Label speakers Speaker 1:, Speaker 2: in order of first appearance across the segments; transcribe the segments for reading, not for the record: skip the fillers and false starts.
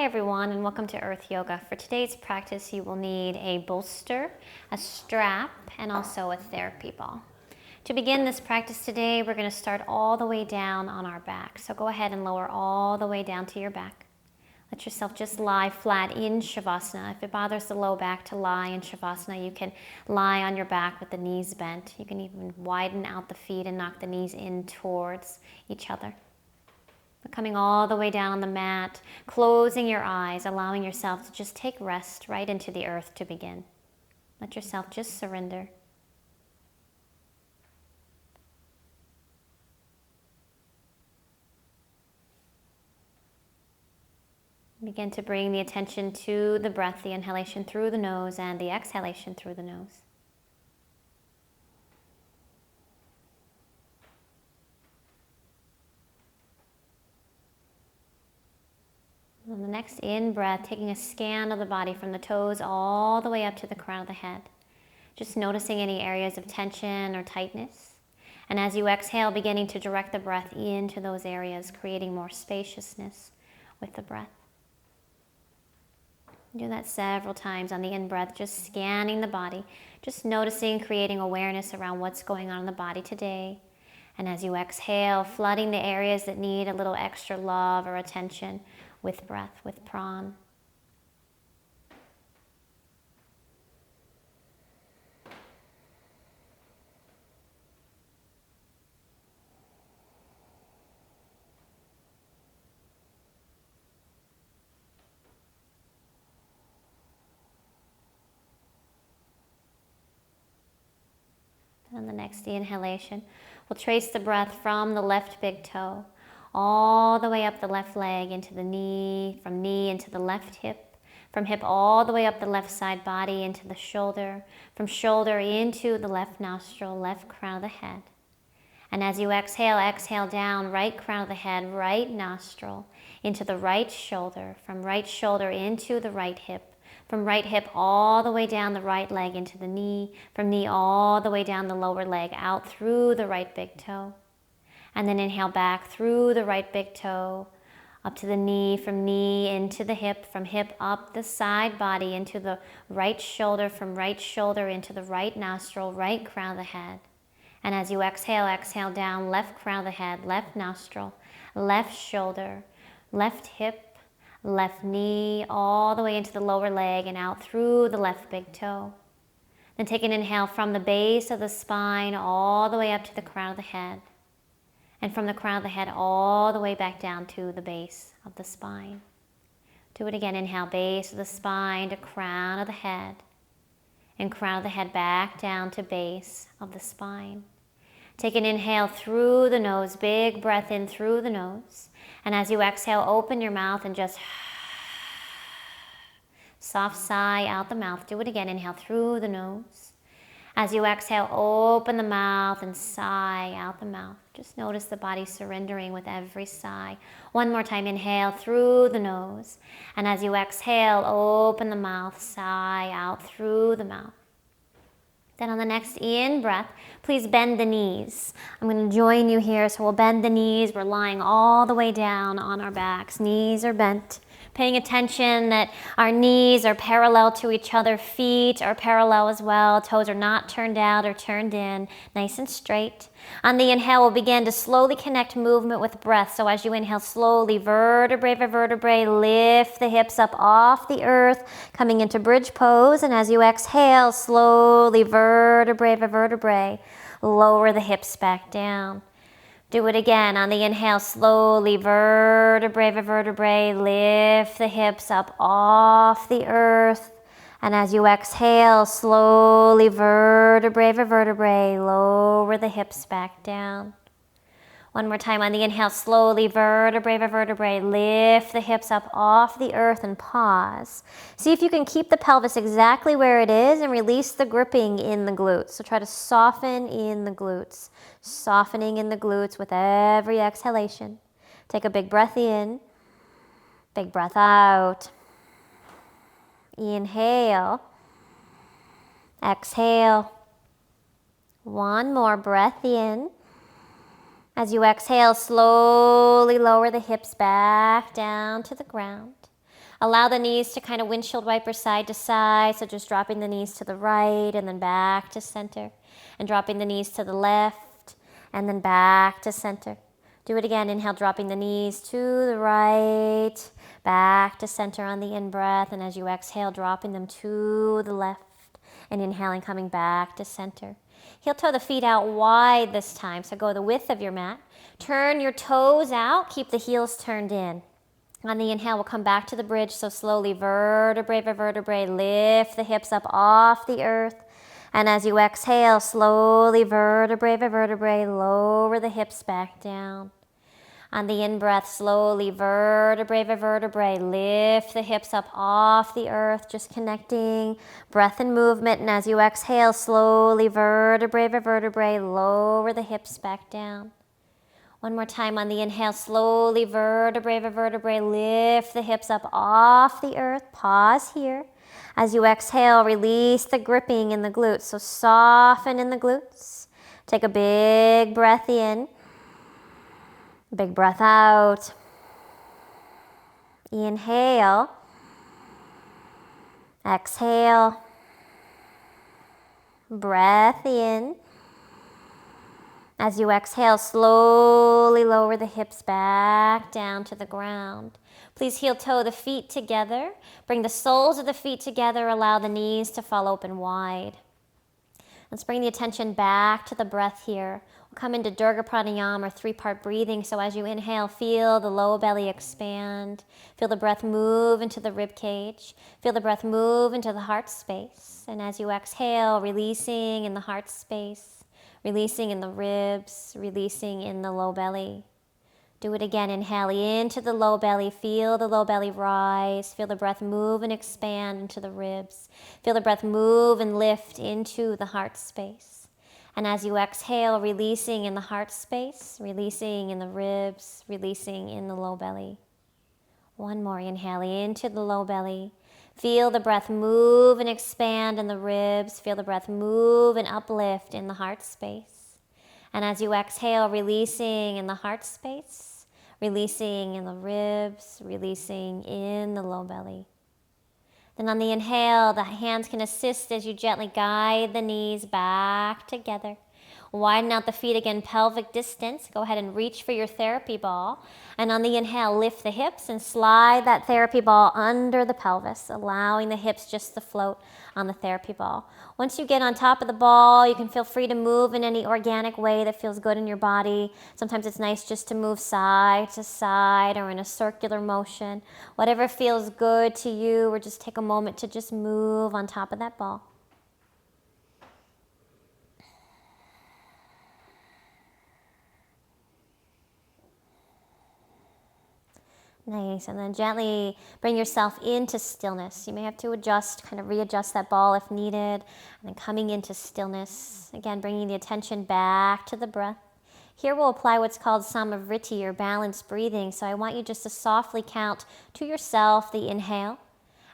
Speaker 1: Hi everyone, and welcome to Earth Yoga. For today's practice, you will need a bolster, a strap, and also a therapy ball. To begin this practice today, we're going to start all the way down on our back. So go ahead and lower all the way down to your back. Let yourself just lie flat in Shavasana. If it bothers the low back to lie in Shavasana, you can lie on your back with the knees bent. You can even widen out the feet and knock the knees in towards each other. Coming all the way down on the mat, closing your eyes, allowing yourself to just take rest right into the earth to begin. Let yourself just surrender. Begin to bring the attention to the breath, the inhalation through the nose and the exhalation through the nose. On the next in-breath, taking a scan of the body from the toes all the way up to the crown of the head. Just noticing any areas of tension or tightness. And as you exhale, beginning to direct the breath into those areas, creating more spaciousness with the breath. Do that several times on the in-breath, just scanning the body, just noticing, creating awareness around what's going on in the body today. And as you exhale, flooding the areas that need a little extra love or attention with breath, with pran. On the next inhalation, we'll trace the breath from the left big toe all the way up the left leg into the knee, from knee into the left hip, from hip all the way up the left side body into the shoulder, from shoulder into the left nostril, left crown of the head. And as you exhale, exhale down, right crown of the head, right nostril, into the right shoulder, from right shoulder into the right hip, from right hip all the way down the right leg into the knee, from knee all the way down the lower leg, out through the right big toe. And then inhale back through the right big toe, up to the knee, from knee into the hip, from hip up the side body into the right shoulder, from right shoulder into the right nostril, right crown of the head. And as you exhale, exhale down, left crown of the head, left nostril, left shoulder, left hip, left knee, all the way into the lower leg and out through the left big toe. Then take an inhale from the base of the spine all the way up to the crown of the head. And from the crown of the head all the way back down to the base of the spine. Do it again. Inhale, base of the spine to crown of the head. And crown of the head back down to base of the spine. Take an inhale through the nose, big breath in through the nose. And as you exhale, open your mouth and just soft sigh out the mouth. Do it again. Inhale through the nose. As you exhale, open the mouth and sigh out the mouth. Just notice the body surrendering with every sigh. One more time, inhale through the nose. And as you exhale, open the mouth, sigh out through the mouth. Then on the next in-breath, please bend the knees. I'm going to join you here, so we'll bend the knees. We're lying all the way down on our backs. Knees are bent. Paying attention that our knees are parallel to each other, feet are parallel as well, toes are not turned out or turned in, nice and straight. On the inhale, we'll begin to slowly connect movement with breath. So as you inhale slowly, vertebrae by vertebrae, lift the hips up off the earth, coming into bridge pose. And as you exhale, slowly, vertebrae by vertebrae, lower the hips back down. Do it again. On the inhale, slowly, vertebrae by vertebrae, lift the hips up off the earth. And as you exhale, slowly, vertebrae by vertebrae, lower the hips back down. One more time on the inhale, slowly, vertebrae by vertebrae, lift the hips up off the earth and pause. See if you can keep the pelvis exactly where it is and release the gripping in the glutes. So try to soften in the glutes, softening in the glutes with every exhalation. Take a big breath in, big breath out. Inhale, exhale. One more breath in. As you exhale, slowly lower the hips back down to the ground. Allow the knees to kind of windshield wiper side to side. So just dropping the knees to the right and then back to center. And dropping the knees to the left and then back to center. Do it again. Inhale, dropping the knees to the right, back to center on the in-breath. And as you exhale, dropping them to the left. And inhaling, coming back to center. Heel toe the feet out wide this time. So go the width of your mat. Turn your toes out. Keep the heels turned in. On the inhale, we'll come back to the bridge. So slowly, vertebrae by vertebrae, lift the hips up off the earth. And as you exhale, slowly, vertebrae by vertebrae, lower the hips back down. On the in-breath, slowly, vertebrae by vertebrae, lift the hips up off the earth, just connecting breath and movement. And as you exhale, slowly, vertebrae by vertebrae, lower the hips back down. One more time on the inhale, slowly, vertebrae by vertebrae, lift the hips up off the earth. Pause here. As you exhale, release the gripping in the glutes. So soften in the glutes. Take a big breath in. Big breath out. Inhale. Exhale. Breath in. As you exhale, slowly lower the hips back down to the ground. Please heel toe the feet together. Bring the soles of the feet together. Allow the knees to fall open wide. Let's bring the attention back to the breath here. We'll come into Durga Pranayama, or three-part breathing. So as you inhale, feel the low belly expand. Feel the breath move into the rib cage. Feel the breath move into the heart space. And as you exhale, releasing in the heart space, releasing in the ribs, releasing in the low belly. Do it again. Inhale into the low belly. Feel the low belly rise. Feel the breath move and expand into the ribs. Feel the breath move and lift into the heart space. And as you exhale, releasing in the heart space, releasing in the ribs, releasing in the low belly. One more. Inhale into the low belly. Feel the breath move and expand in the ribs. Feel the breath move and uplift in the heart space. And as you exhale, releasing in the heart space, releasing in the ribs, releasing in the low belly. Then on the inhale, the hands can assist as you gently guide the knees back together. Widen out the feet again, pelvic distance. Go ahead and reach for your therapy ball. And on the inhale, lift the hips and slide that therapy ball under the pelvis, allowing the hips just to float on the therapy ball. Once you get on top of the ball, you can feel free to move in any organic way that feels good in your body. Sometimes it's nice just to move side to side or in a circular motion. Whatever feels good to you, or just take a moment to just move on top of that ball. Nice, and then gently bring yourself into stillness. You may have to adjust, kind of readjust that ball if needed, and then coming into stillness. Again, bringing the attention back to the breath. Here we'll apply what's called samavriti, or balanced breathing. So I want you just to softly count to yourself the inhale.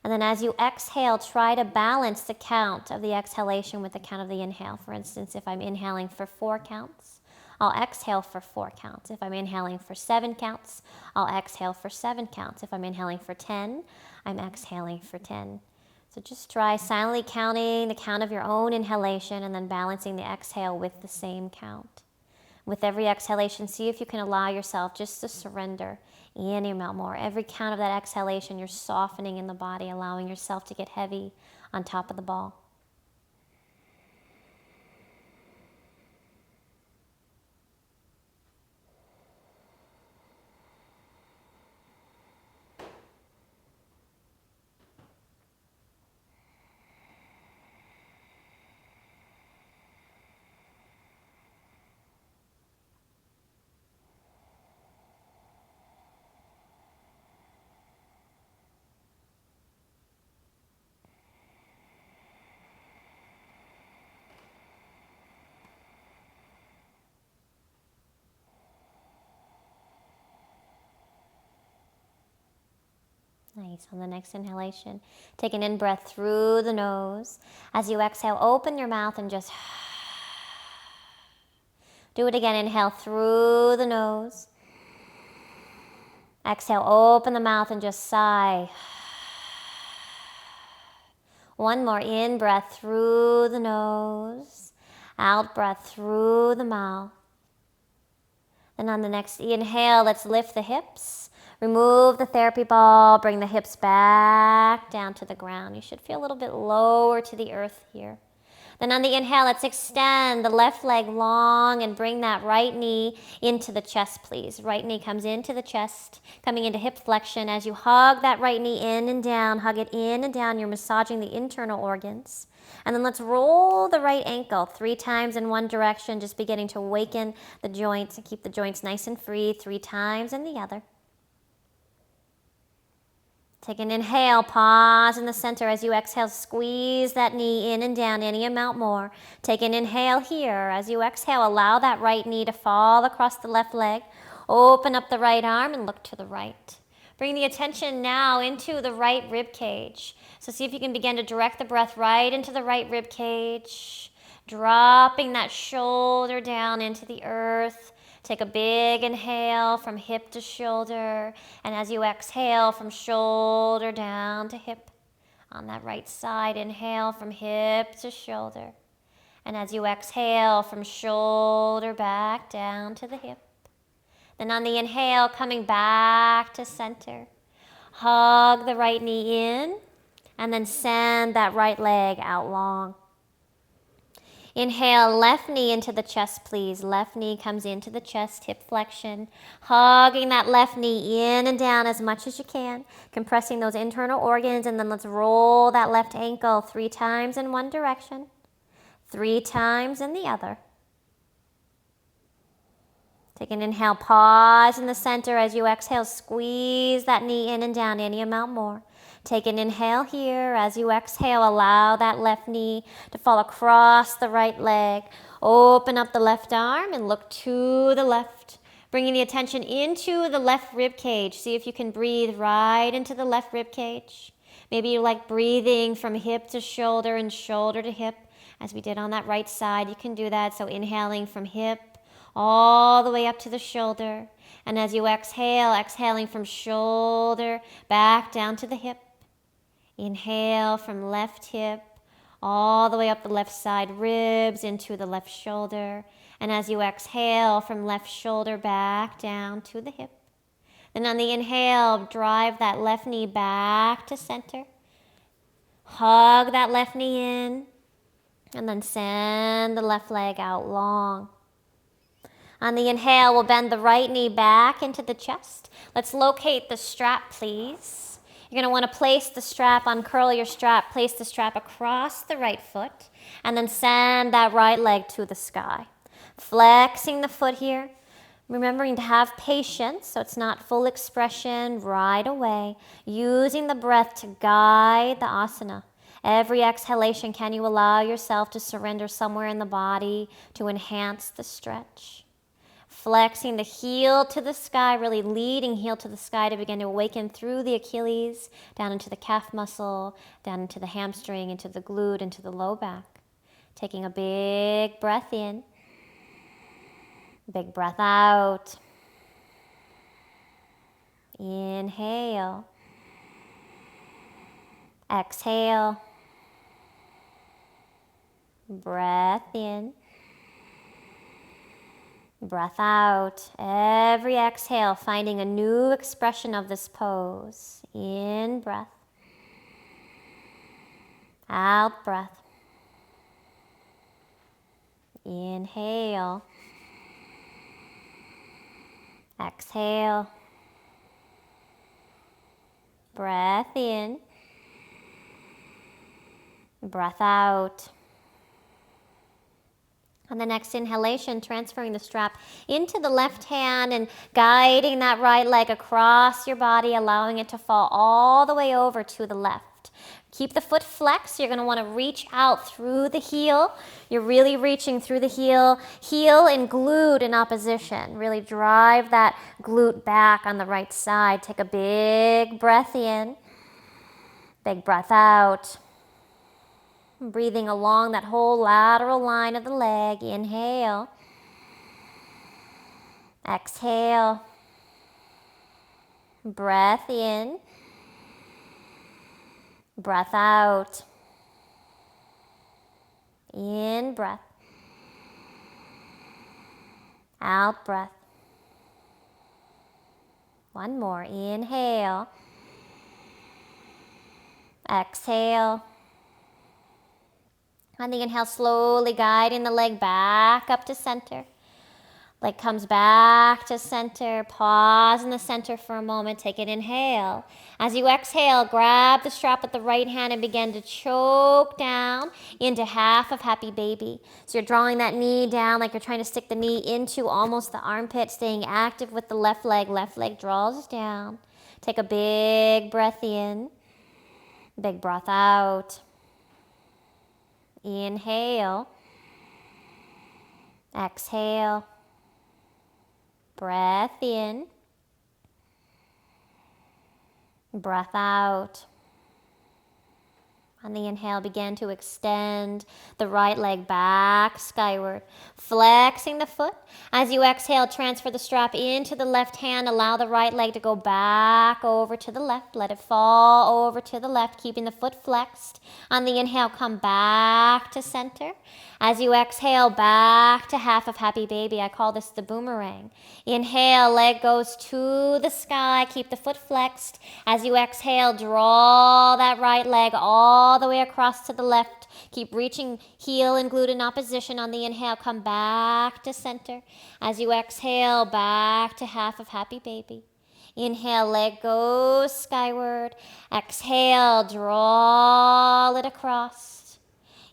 Speaker 1: And then as you exhale, try to balance the count of the exhalation with the count of the inhale. For instance, if I'm inhaling for 4 counts, I'll exhale for 4 counts. If I'm inhaling for 7 counts, I'll exhale for 7 counts. If I'm inhaling for 10, I'm exhaling for 10. So just try silently counting the count of your own inhalation and then balancing the exhale with the same count. With every exhalation, see if you can allow yourself just to surrender in your mouth more. Every count of that exhalation, you're softening in the body, allowing yourself to get heavy on top of the ball. Nice. On the next inhalation, take an in-breath through the nose. As you exhale, open your mouth and just do it again. Inhale through the nose. Exhale, open the mouth and just sigh. One more in breath through the nose, out breath through the mouth. Then on the next inhale, let's lift the hips. Remove the therapy ball, bring the hips back down to the ground. You should feel a little bit lower to the earth here. Then on the inhale, let's extend the left leg long and bring that right knee into the chest, please. Right knee comes into the chest, coming into hip flexion. As you hug that right knee in and down, hug it in and down, you're massaging the internal organs. And then let's roll the right ankle 3 times in one direction, just beginning to awaken the joints and keep the joints nice and free. 3 times in the other. Take an inhale, pause in the center. As you exhale, squeeze that knee in and down any amount more. Take an inhale here. As you exhale, allow that right knee to fall across the left leg. Open up the right arm and look to the right. Bring the attention now into the right rib cage. So see if you can begin to direct the breath right into the right rib cage, dropping that shoulder down into the earth. Take a big inhale from hip to shoulder, and as you exhale from shoulder down to hip, on that right side, inhale from hip to shoulder, and as you exhale from shoulder back down to the hip. Then on the inhale, coming back to center, hug the right knee in, and then send that right leg out long. Inhale, left knee into the chest, please. Left knee comes into the chest, hip flexion. Hugging that left knee in and down as much as you can. Compressing those internal organs, and then let's roll that left ankle 3 times in one direction. 3 times in the other. Take an inhale, pause in the center. As you exhale, squeeze that knee in and down any amount more. Take an inhale here. As you exhale, allow that left knee to fall across the right leg. Open up the left arm and look to the left. Bringing the attention into the left rib cage. See if you can breathe right into the left rib cage. Maybe you like breathing from hip to shoulder and shoulder to hip, as we did on that right side. You can do that. So inhaling from hip all the way up to the shoulder. And as you exhale, exhaling from shoulder back down to the hip. Inhale from left hip all the way up the left side ribs into the left shoulder. And as you exhale from left shoulder back down to the hip. Then on the inhale, drive that left knee back to center. Hug that left knee in. And then send the left leg out long. On the inhale, we'll bend the right knee back into the chest. Let's locate the strap, please. You're going to want to place the strap, uncurl your strap, place the strap across the right foot, and then send that right leg to the sky. Flexing the foot here, remembering to have patience so it's not full expression right away. Using the breath to guide the asana. Every exhalation, can you allow yourself to surrender somewhere in the body to enhance the stretch? Flexing the heel to the sky, really leading heel to the sky to begin to awaken through the Achilles, down into the calf muscle, down into the hamstring, into the glute, into the low back. Taking a big breath in, big breath out. Inhale. Exhale. Breath in. Breath out. Every exhale, finding a new expression of this pose. In breath. Out breath. Inhale. Exhale. Breath in. Breath out. On the next inhalation, transferring the strap into the left hand and guiding that right leg across your body, allowing it to fall all the way over to the left. Keep the foot flexed. You're going to want to reach out through the heel. You're really reaching through the heel. Heel and glute in opposition. Really drive that glute back on the right side. Take a big breath in. Big breath out. Breathing along that whole lateral line of the leg. Inhale. Exhale. Breath in. Breath out. In breath. Out breath. One more. Inhale. Exhale. On the inhale, slowly guiding the leg back up to center. Leg comes back to center. Pause in the center for a moment. Take an inhale. As you exhale, grab the strap with the right hand and begin to choke down into half of happy baby. So you're drawing that knee down like you're trying to stick the knee into almost the armpit, staying active with the left leg. Left leg draws down. Take a big breath in. Big breath out. Inhale. Exhale. Breath in. Breath out. On the inhale, begin to extend the right leg back skyward, flexing the foot. As you exhale, transfer the strap into the left hand. Allow the right leg to go back over to the left. Let it fall over to the left, keeping the foot flexed. On the inhale, come back to center. As you exhale, back to half of happy baby. I call this the boomerang. Inhale, leg goes to the sky. Keep the foot flexed. As you exhale, draw that right leg all the way across to the left. Keep reaching heel and glute in opposition. On the inhale, come back to center. As you exhale, back to half of happy baby. Inhale, leg goes skyward. Exhale, draw it across.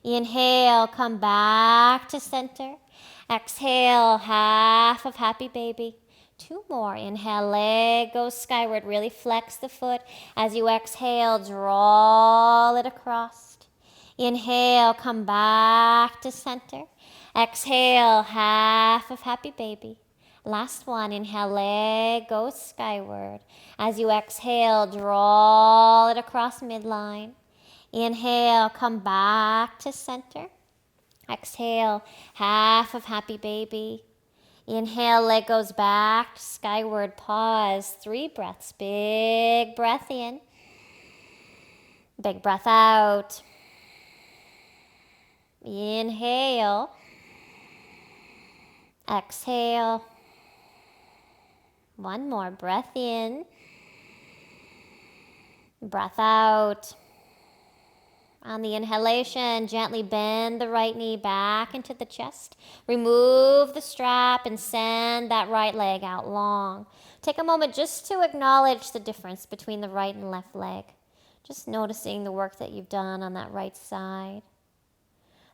Speaker 1: Inhale, come back to center. Exhale, half of happy baby. Two more. Inhale, leg goes skyward. Really flex the foot. As you exhale, draw it across. Inhale, come back to center. Exhale, half of happy baby. Last one. Inhale, leg goes skyward. As you exhale, draw it across midline. Inhale, come back to center. Exhale, half of happy baby. Inhale, leg goes back, skyward, pause, 3 breaths. Big breath in. Big breath out. Inhale. Exhale. One more breath in. Breath out. On the inhalation, gently bend the right knee back into the chest. Remove the strap and send that right leg out long. Take a moment just to acknowledge the difference between the right and left leg. Just noticing the work that you've done on that right side.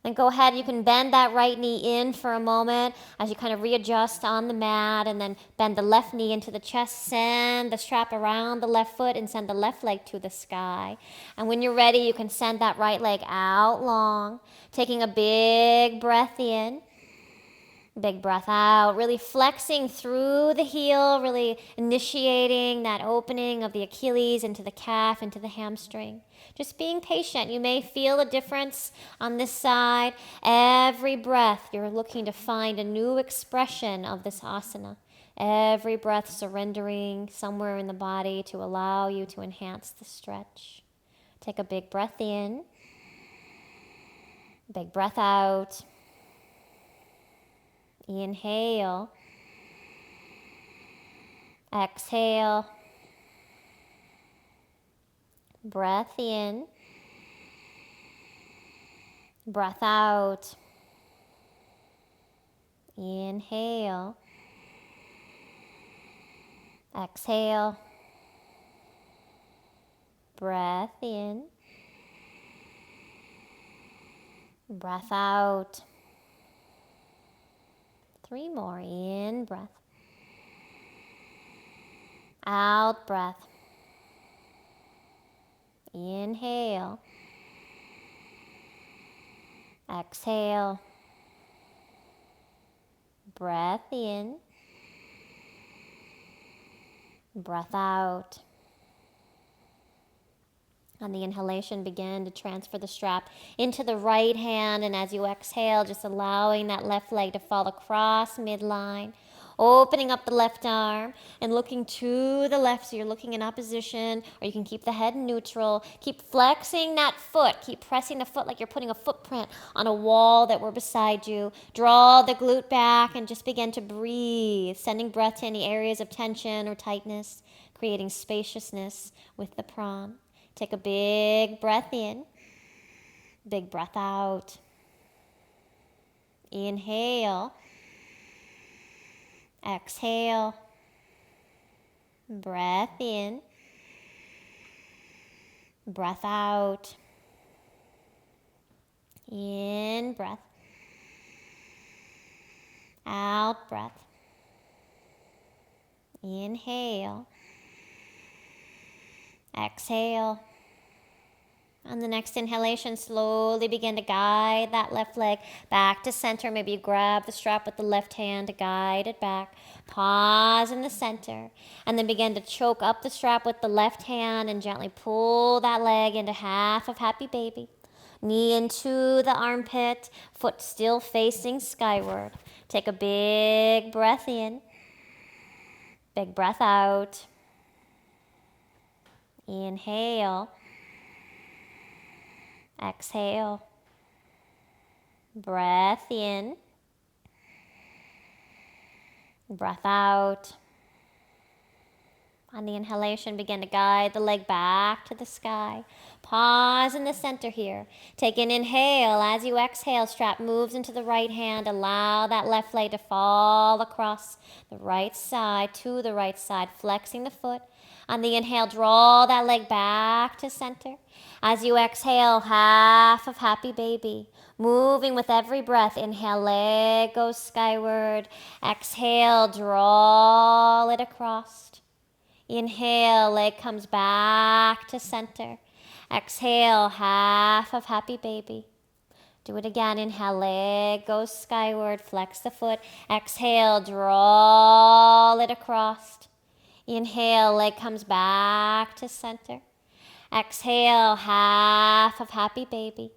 Speaker 1: Then go ahead, you can bend that right knee in for a moment as you kind of readjust on the mat, and then bend the left knee into the chest, send the strap around the left foot and send the left leg to the sky. And when you're ready, you can send that right leg out long, taking a big breath in, big breath out, really flexing through the heel, really initiating that opening of the Achilles into the calf, into the hamstring. Just being patient. You may feel a difference on this side. Every breath, you're looking to find a new expression of this asana. Every breath surrendering somewhere in the body to allow you to enhance the stretch. Take a big breath in. Big breath out. Inhale. Exhale. Breath in. Breath out. Inhale. Exhale. Breath in. Breath out. 3 more. In breath. Out breath. Inhale. Exhale. Breath in. Breath out. On the inhalation, begin to transfer the strap into the right hand, and as you exhale, just allowing that left leg to fall across midline, Opening up the left arm and looking to the left, so you're looking in opposition, or you can keep the head neutral. Keep flexing that foot. Keep pressing the foot like you're putting a footprint on a wall that were beside you. Draw the glute back and just begin to breathe, sending breath to any areas of tension or tightness, creating spaciousness with the pran. Take a big breath in, big breath out. Inhale. Exhale. Breath in. Breath out. In breath. Out breath. Inhale. Exhale. On the next inhalation, slowly begin to guide that left leg back to center. Maybe you grab the strap with the left hand to guide it back. Pause in the center. And then begin to choke up the strap with the left hand and gently pull that leg into half of happy baby. Knee into the armpit, foot still facing skyward. Take a big breath in. Big breath out. Inhale. Exhale. Breath in. Breath out. On the inhalation, begin to guide the leg back to the sky. Pause in the center here. Take an inhale. As you exhale, strap moves into the right hand. Allow that left leg to fall across the right side to the right side, flexing the foot. On the inhale, draw that leg back to center. As you exhale, half of happy baby. Moving with every breath. Inhale, leg goes skyward. Exhale, draw it across. Inhale, leg comes back to center. Exhale, half of happy baby. Do it again. Inhale, leg goes skyward. Flex the foot. Exhale, draw it across. Inhale, leg comes back to center. Exhale, half of happy baby.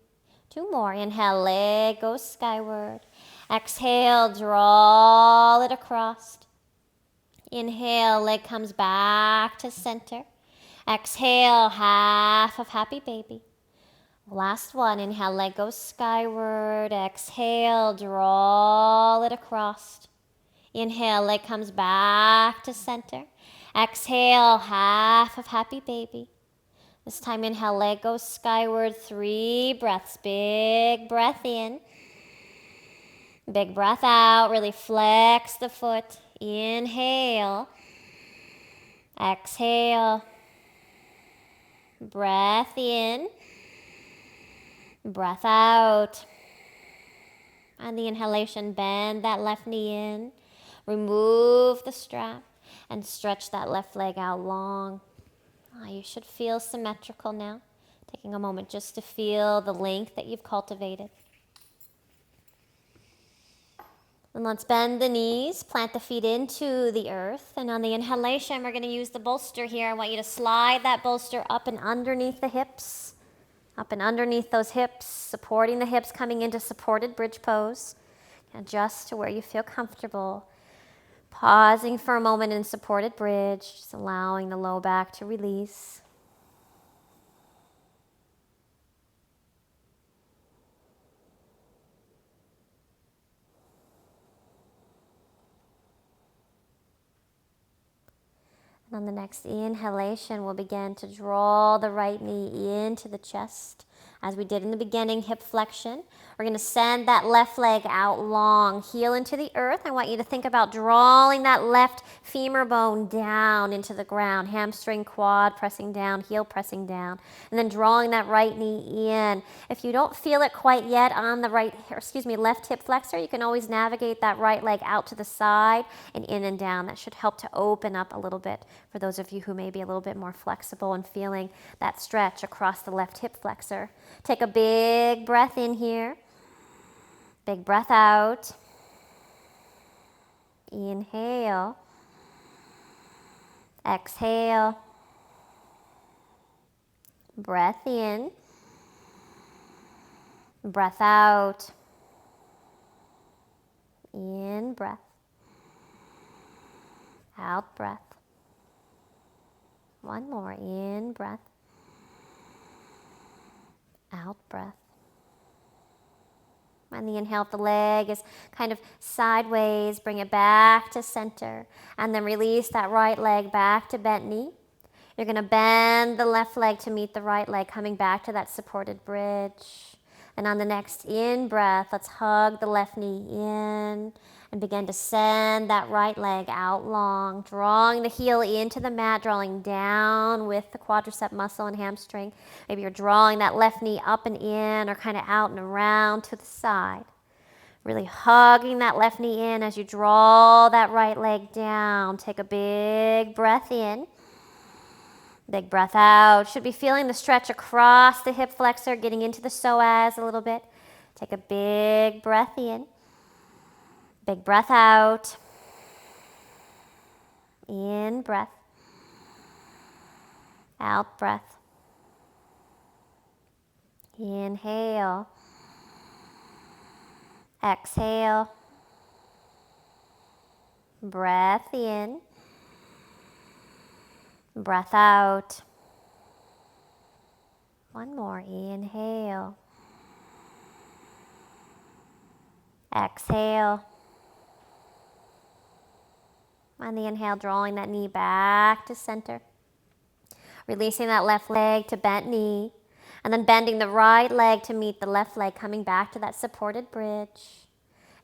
Speaker 1: 2 more. Inhale, leg goes skyward. Exhale, draw it across. Inhale, leg comes back to center. Exhale, half of happy baby. Last one. Inhale, leg goes skyward. Exhale, draw it across. Inhale, leg comes back to center. Exhale, half of happy baby. This time, inhale, leg goes skyward. 3 breaths. Big breath in. Big breath out. Really flex the foot. Inhale. Exhale. Breath in. Breath out. On the inhalation, bend that left knee in. Remove the strap and stretch that left leg out long. You should feel symmetrical now. Taking a moment just to feel the length that you've cultivated. And let's bend the knees, plant the feet into the earth. And on the inhalation, we're going to use the bolster here. I want you to slide that bolster up and underneath the hips. Up and underneath those hips, supporting the hips, coming into supported bridge pose. Adjust to where you feel comfortable. Pausing for a moment in supported bridge, just allowing the low back to release. And on the next inhalation, we'll begin to draw the right knee into the chest. As we did in the beginning, hip flexion. We're going to send that left leg out long, heel into the earth. I want you to think about drawing that left femur bone down into the ground, hamstring, quad pressing down, heel pressing down, and then drawing that right knee in. If you don't feel it quite yet on the left hip flexor, you can always navigate that right leg out to the side and in and down. That should help to open up a little bit for those of you who may be a little bit more flexible and feeling that stretch across the left hip flexor. Take a big breath in here. Big breath out. Inhale. Exhale. Breath in. Breath out. In breath. Out breath. One more. In breath. Out breath. On the inhale, if the leg is kind of sideways, bring it back to center. And then release that right leg back to bent knee. You're going to bend the left leg to meet the right leg, coming back to that supported bridge. And on the next in breath, let's hug the left knee in and begin to send that right leg out long, drawing the heel into the mat, drawing down with the quadricep muscle and hamstring. Maybe you're drawing that left knee up and in or kind of out and around to the side. Really hugging that left knee in as you draw that right leg down. Take a big breath in. Big breath out. Should be feeling the stretch across the hip flexor, getting into the psoas a little bit. Take a big breath in. Big breath out. In breath. Out breath. Inhale. Exhale. Breath in. Breath out. One more. Inhale. Exhale. On the inhale, drawing that knee back to center. Releasing that left leg to bent knee. And then bending the right leg to meet the left leg, coming back to that supported bridge.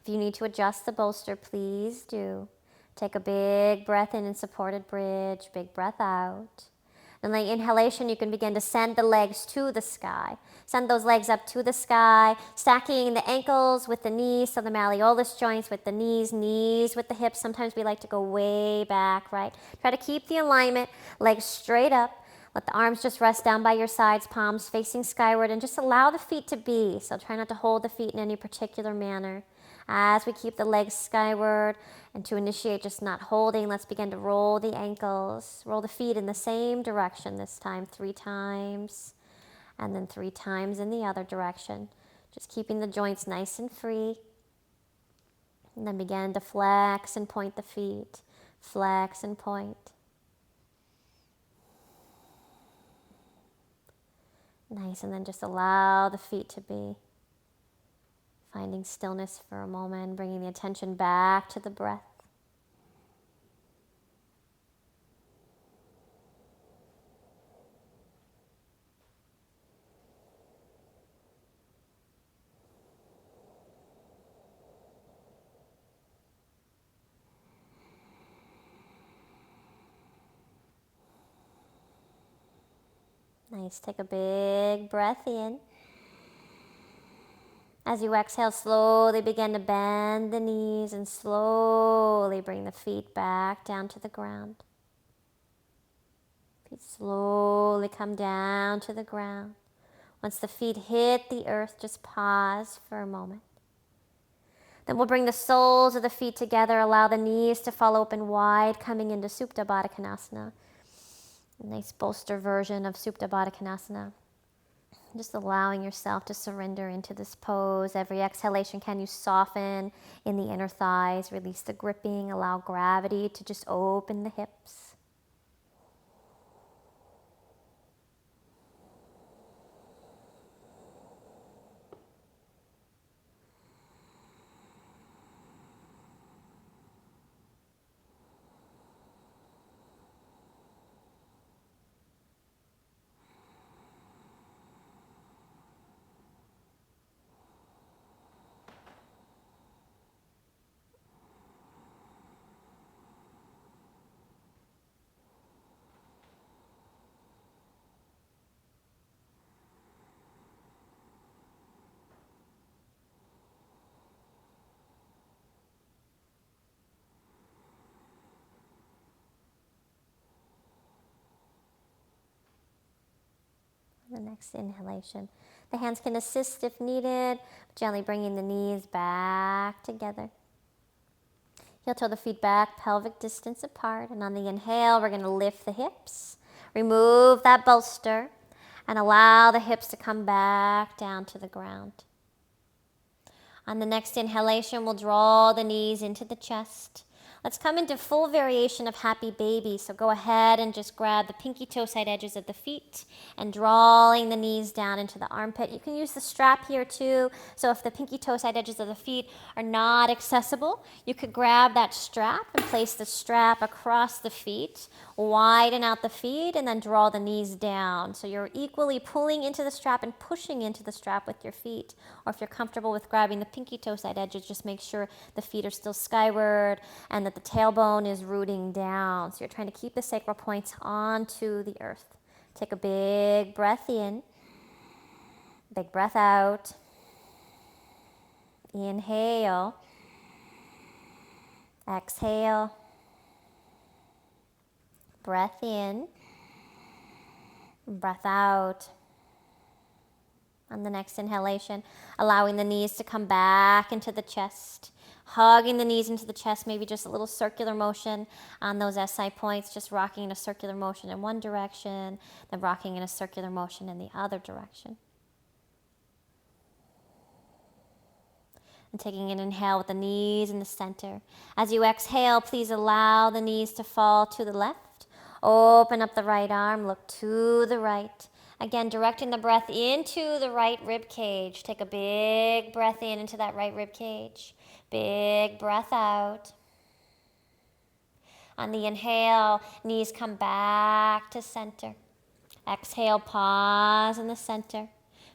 Speaker 1: If you need to adjust the bolster, please do. Take a big breath in supported bridge, big breath out. And the inhalation, you can begin to send the legs to the sky. Send those legs up to the sky, stacking the ankles with the knees, so the malleolus joints with the knees, knees with the hips. Sometimes we like to go way back, right? Try to keep the alignment, legs straight up. Let the arms just rest down by your sides, palms facing skyward, and just allow the feet to be. So try not to hold the feet in any particular manner. As we keep the legs skyward, and to initiate just not holding, let's begin to roll the ankles. Roll the feet in the same direction this time, 3 times, and then 3 times in the other direction. Just keeping the joints nice and free. And then begin to flex and point the feet. Flex and point. Nice, and then just allow the feet to be. Finding stillness for a moment, bringing the attention back to the breath. Nice, take a big breath in. As you exhale, slowly begin to bend the knees and slowly bring the feet back down to the ground. Feet slowly come down to the ground. Once the feet hit the earth, just pause for a moment. Then we'll bring the soles of the feet together, allow the knees to fall open wide, coming into Supta Baddha Konasana. A nice bolster version of Supta Baddha Konasana. Just allowing yourself to surrender into this pose. Every exhalation, can you soften in the inner thighs, release the gripping, allow gravity to just open the hips. The next inhalation. The hands can assist if needed, gently bringing the knees back together. Heel toe the feet back, pelvic distance apart. And on the inhale, we're going to lift the hips, remove that bolster, and allow the hips to come back down to the ground. On the next inhalation, we'll draw the knees into the chest. Let's come into full variation of happy baby. So go ahead and just grab the pinky toe side edges of the feet and drawing the knees down into the armpit. You can use the strap here too. So if the pinky toe side edges of the feet are not accessible, you could grab that strap and place the strap across the feet, widen out the feet, and then draw the knees down. So you're equally pulling into the strap and pushing into the strap with your feet. Or if you're comfortable with grabbing the pinky toe side edges, just make sure the feet are still skyward and that the tailbone is rooting down. So you're trying to keep the sacral points onto the earth. Take a big breath in, big breath out. Inhale, exhale, breath in, breath out. On the next inhalation, allowing the knees to come back into the chest, hugging the knees into the chest, maybe just a little circular motion on those SI points, just rocking in a circular motion in one direction, then rocking in a circular motion in the other direction. And taking an inhale with the knees in the center. As you exhale, please allow the knees to fall to the left. Open up the right arm, look to the right. Again, directing the breath into the right rib cage. Take a big breath in into that right rib cage. Big breath out. On the inhale, knees come back to center. Exhale, pause in the center.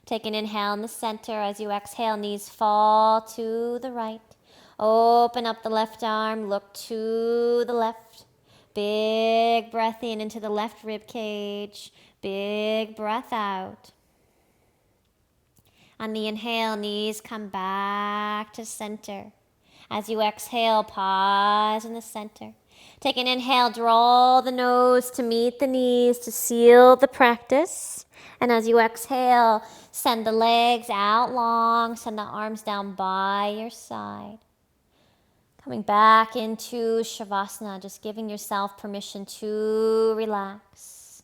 Speaker 1: Take an inhale in the center. As you exhale, knees fall to the right. Open up the left arm, look to the left. Big breath in into the left rib cage. Big breath out. On the inhale, knees come back to center. As you exhale, pause in the center. Take an inhale, draw the nose to meet the knees to seal the practice. And as you exhale, send the legs out long, send the arms down by your side. Coming back into Shavasana, just giving yourself permission to relax.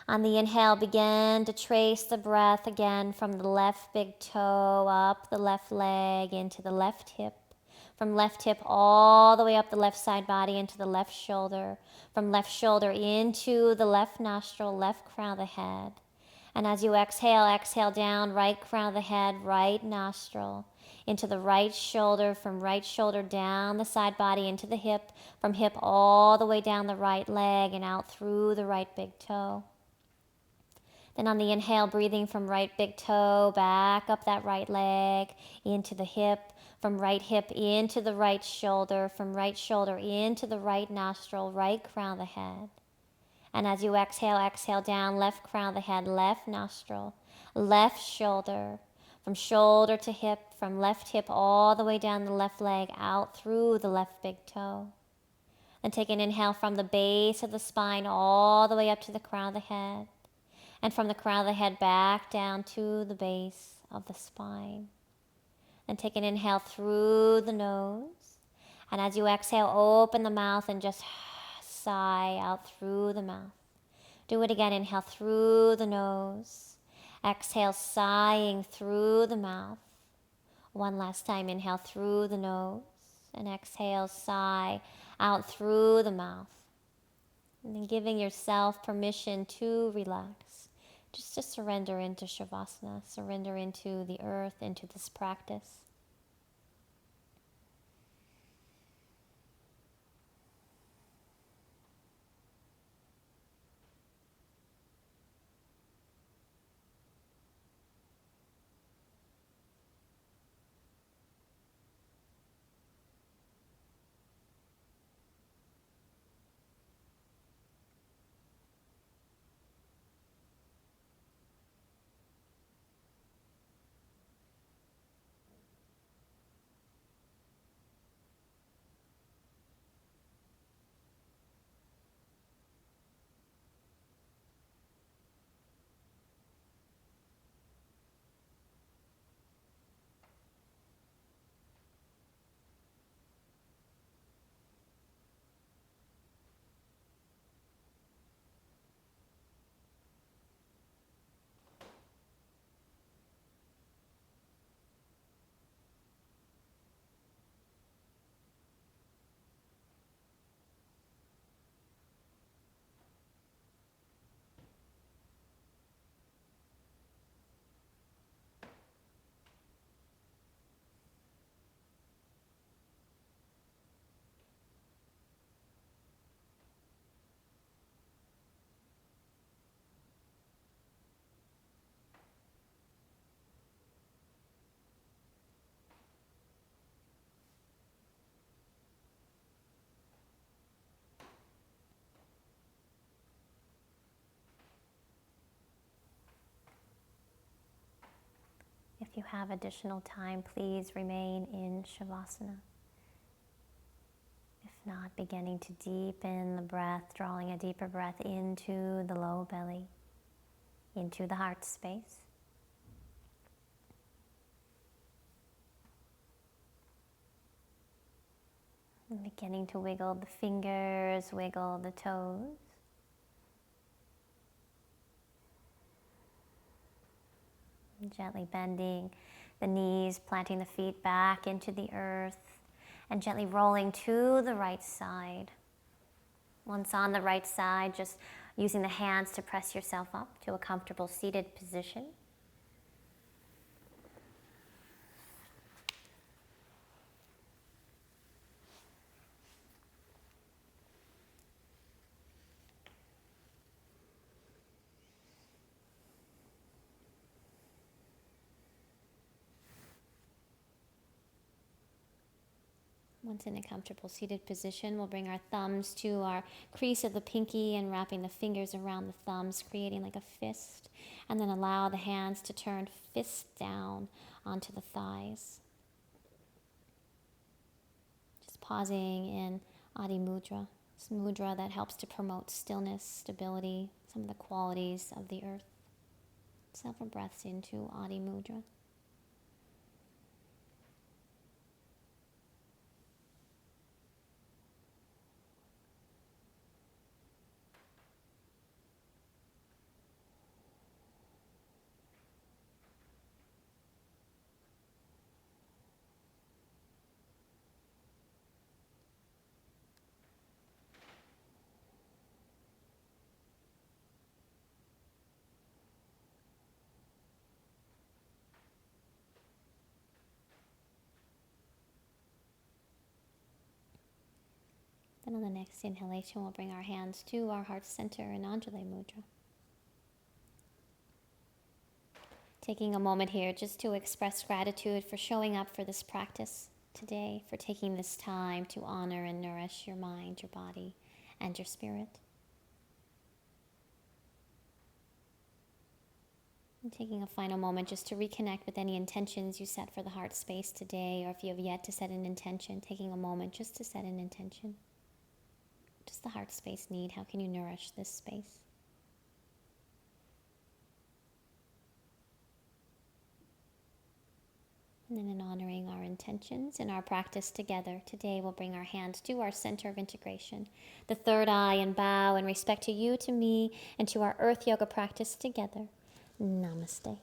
Speaker 1: On the inhale, begin to trace the breath again from the left big toe up the left leg into the left hip. From left hip all the way up the left side body into the left shoulder. From left shoulder into the left nostril, left crown of the head. And as you exhale, exhale down, right crown of the head, right nostril, into the right shoulder, from right shoulder down the side body into the hip, from hip all the way down the right leg and out through the right big toe. Then on the inhale, breathing from right big toe, back up that right leg, into the hip, from right hip into the right shoulder, from right shoulder into the right nostril, right crown of the head. And as you exhale, exhale down, left crown of the head, left nostril, left shoulder, from shoulder to hip, from left hip all the way down the left leg, out through the left big toe. Then take an inhale from the base of the spine all the way up to the crown of the head. And from the crown of the head back down to the base of the spine. Then take an inhale through the nose. And as you exhale, open the mouth and just sigh out through the mouth. Do it again. Inhale through the nose. Exhale, sighing through the mouth. One last time. Inhale through the nose. And exhale, sigh out through the mouth. And then giving yourself permission to relax. Just to surrender into Shavasana, surrender into the earth, into this practice. If you have additional time, please remain in Shavasana. If not, beginning to deepen the breath, drawing a deeper breath into the low belly, into the heart space. And beginning to wiggle the fingers, wiggle the toes. Gently bending the knees, planting the feet back into the earth, and gently rolling to the right side. Once on the right side, just using the hands to press yourself up to a comfortable seated position. Once in a comfortable seated position, we'll bring our thumbs to our crease of the pinky and wrapping the fingers around the thumbs, creating like a fist. And then allow the hands to turn fist down onto the thighs. Just pausing in Adi Mudra. This mudra that helps to promote stillness, stability, some of the qualities of the earth. Several breaths into Adi Mudra. Then on the next inhalation, we'll bring our hands to our heart center in Anjali Mudra. Taking a moment here just to express gratitude for showing up for this practice today, for taking this time to honor and nourish your mind, your body, and your spirit. And taking a final moment just to reconnect with any intentions you set for the heart space today, or if you have yet to set an intention, taking a moment just to set an intention. What does the heart space need? How can you nourish this space? And then in honoring our intentions and our practice together, today we'll bring our hands to our center of integration, the third eye, and bow in respect to you, to me, and to our Earth Yoga practice together. Namaste.